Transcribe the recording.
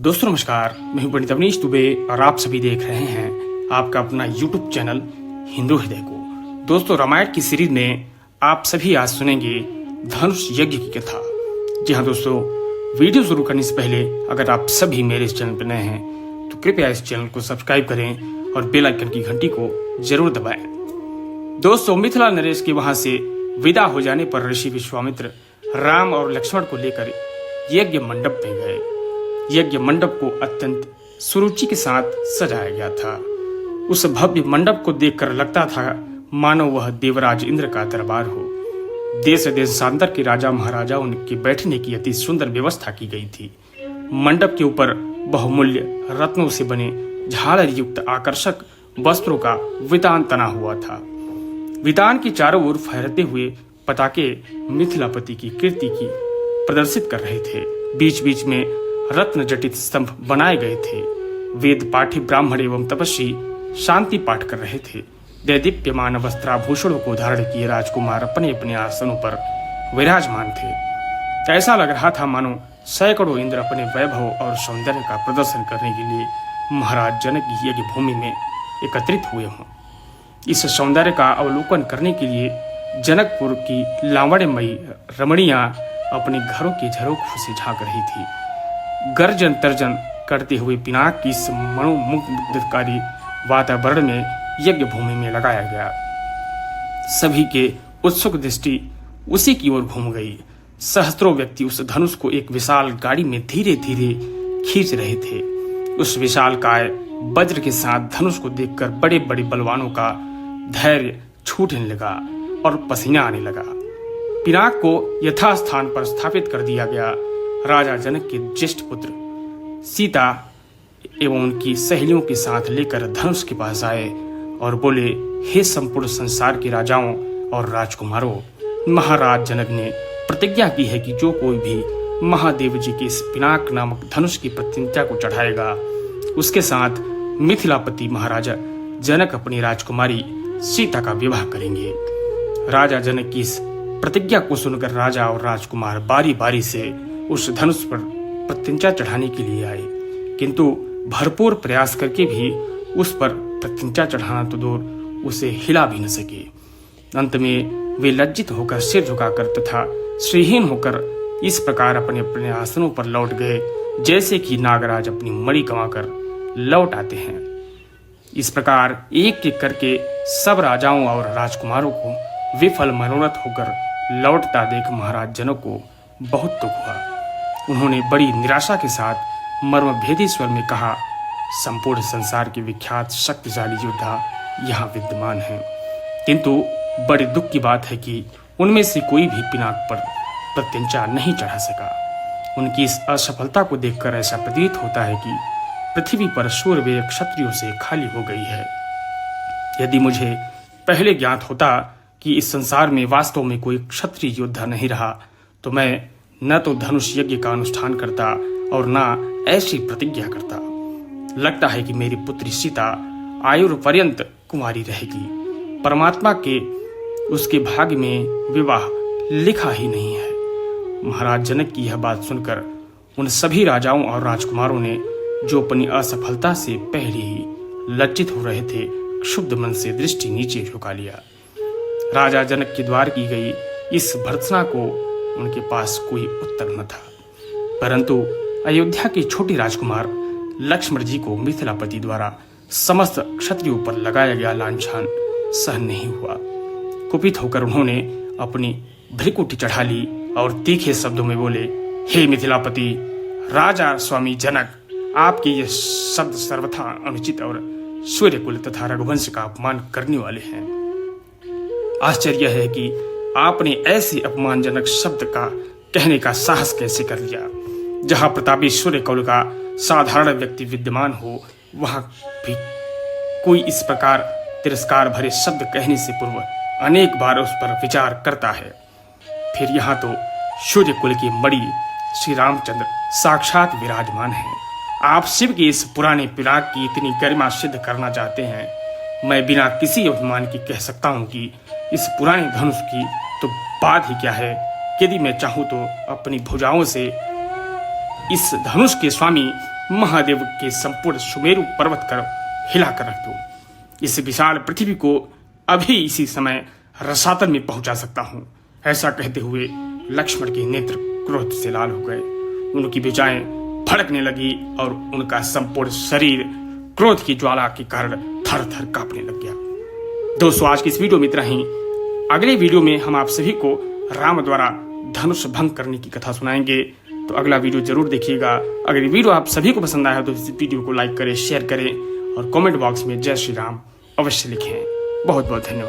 दोस्तों नमस्कार, मैं हूं पंडित अवनीश दुबे और आप सभी देख रहे हैं आपका अपना यूट्यूब चैनल हिंदू हृदय को। दोस्तों, रामायण की सीरीज में आप सभी आज सुनेंगे धनुष यज्ञ की कथा। जी हाँ दोस्तों, वीडियो शुरू करने से पहले अगर आप सभी मेरे इस चैनल पर नए हैं तो कृपया इस चैनल को सब्सक्राइब करें और बेल आइकन की घंटी को जरूर दबाएं। दोस्तों, मिथिला नरेश के वहां से विदा हो जाने पर ऋषि विश्वामित्र राम और लक्ष्मण को लेकर यज्ञ मंडप में गए। यज्ञ मंडप को अत्यंत सुरुचि के साथ सजाया गया था। उस भव्य मंडप को देखकर लगता था मानो वह देवराज इंद्र का दरबार हो। देश देशांतर के राजा महाराजाओं के बैठने की अति सुंदर व्यवस्था की गई थी। मंडप के ऊपर बहुमूल्य रत्नों से बने झालर युक्त आकर्षक वस्त्रों का वितान तना हुआ था। वितान की चारों ओर फहरते हुए पताके मिथिलापति की कीर्ति की प्रदर्शित कर रहे थे। बीच बीच में रत्न जटित स्तंभ बनाए गए थे। वेद पाठी ब्राह्मण एवं तपस्वी शांति पाठ कर रहे थे। दैदीप्यमान वस्त्राभूषणों को धारण किए राजकुमार अपने अपने आसनों पर विराजमान थे। ऐसा लग रहा था मानो सैकड़ों इंद्र अपने वैभव और सौंदर्य का प्रदर्शन करने के लिए महाराज जनक की यज्ञ भूमि में एकत्रित हुए हों। इस सौंदर्य का अवलोकन करने के लिए जनकपुर की लावण्यमयी रमणियां अपने घरों के झरोखों से झांक रही थी। गर्जन तर्जन करते हुए पिनाक की इस मनोमुग्धकारी वातावरण में यज्ञ भूमि में लगाया गया। सभी के उत्सुक दृष्टि उसी की ओर घूम गई। सहस्त्रों व्यक्ति उस धनुष को एक विशाल गाड़ी में धीरे धीरे खींच रहे थे। उस विशाल काय वज्र के साथ धनुष को देखकर बड़े बड़े बलवानों का धैर्य छूटने लगा और पसीना आने लगा। पिनाक को यथास्थान पर स्थापित कर दिया गया। राजा जनक के ज्येष्ठ पुत्र सीता एवं उनकी सहेलियों के साथ लेकर धनुष के पास आए और बोले, हे संपूर्ण संसार के राजाओं और राजकुमारों, महाराज जनक ने प्रतिज्ञा की है कि जो कोई भी महादेव जी के इस पिनाक नामक धनुष की प्रतिज्ञा को चढ़ाएगा उसके साथ मिथिलापति महाराजा जनक अपनी राजकुमारी सीता का विवाह करेंगे। राजा जनक की इस प्रतिज्ञा को सुनकर राजा और राजकुमार बारी बारी से उस धनुष पर प्रतिज्ञा चढ़ाने के लिए आए, किंतु भरपूर प्रयास करके भी उस पर प्रतिज्ञा चढ़ाना तो दूर उसे हिला भी न सके। अंत में वे लज्जित होकर सिर झुकाकर तथा श्रीहीन होकर इस प्रकार अपने अपने आसनों पर लौट गए जैसे कि नागराज अपनी मणि गंवाकर लौट आते हैं। इस प्रकार एक एक करके सब राजाओं और राजकुमारों को विफल मनोरथ होकर लौटता देख महाराज जनक को बहुत दुख हुआ। उन्होंने बड़ी निराशा के साथ मर्मभेदी स्वर में कहा, संपूर्ण संसार के विख्यात शक्तिशाली योद्धा यहाँ विद्यमान हैं, किंतु बड़े दुख की बात है कि उनमें से कोई भी पिनाक पर प्रतिज्ञा नहीं चढ़ा सका। उनकी इस असफलता को देखकर ऐसा प्रतीत होता है कि पृथ्वी पर शूरवीर क्षत्रियों से खाली हो गई है। यदि मुझे पहले ज्ञात होता कि इस संसार में वास्तव में कोई क्षत्रिय योद्धा नहीं रहा तो मैं न तो धनुष यज्ञ का अनुष्ठान करता और न ऐसी प्रतिज्ञा करता। लगता है कि मेरी पुत्री सीता आयु पर्यंत कुंवारी रहेगी। परमात्मा के उसके भाग्य में विवाह लिखा ही नहीं है। महाराज जनक की यह बात सुनकर उन सभी राजाओं और राजकुमारों ने, जो अपनी असफलता से पहले ही लज्जित हो रहे थे, क्षुब्ध मन से दृष्टि नीचे झुका लिया। राजा जनक के द्वार की गई इस भर्त्सना को उनके पास कोई उत्तर न था, परंतु अयोध्या के छोटे राजकुमार लक्ष्मण जी को मिथिलापति द्वारा समस्त क्षत्रियों पर लगाया गया लांछन सहन नहीं हुआ। कुपित होकर उन्होंने अपनी भ्रिकुटी चढ़ा ली और तीखे शब्दों में बोले, हे मिथिलापति राजा स्वामी जनक, आपके ये शब्द सर्वथा अनुचित और सूर्यकुल तथा रघुवंश का अपमान करने वाले हैं। आश्चर्य है कि आपने ऐसे अपमानजनक शब्द का कहने का साहस कैसे कर लिया। जहां प्रतापी सूर्य कुल का साधारण व्यक्ति विद्यमान हो वहां भी कोई इस प्रकार तिरस्कार भरे शब्द कहने से पूर्व अनेक बार उस पर विचार करता है। फिर यहाँ तो सूर्य कुल की मणि श्री रामचंद्र साक्षात विराजमान है। आप शिव के इस पुराने पिनाक की इतनी गरिमा सिद्ध करना चाहते हैं। मैं बिना किसी अभिमान के कह सकता हूँ कि इस पुराने धनुष की तो बात ही क्या है। यदि मैं चाहूं तो अपनी भुजाओं से इस धनुष के स्वामी महादेव के संपूर्ण सुमेरु पर्वत कर हिलाकर रख दूं। इस विशाल पृथ्वी को अभी इसी समय रसातल में पहुंचा सकता हूं। ऐसा कहते हुए लक्ष्मण के नेत्र क्रोध से लाल हो गए। उनकी भुजाएं फड़कने लगी और उनका संपूर्ण शरीर क्रोध की ज्वाला के कारण थर थर कांपने लग गया। दोस्तों, आज की इस वीडियो में इतना ही। अगले वीडियो में हम आप सभी को राम द्वारा धनुष भंग करने की कथा सुनाएंगे, तो अगला वीडियो जरूर देखिएगा। अगर ये वीडियो आप सभी को पसंद आया तो इस वीडियो को लाइक करें, शेयर करें और कमेंट बॉक्स में जय श्री राम अवश्य लिखें। बहुत बहुत धन्यवाद।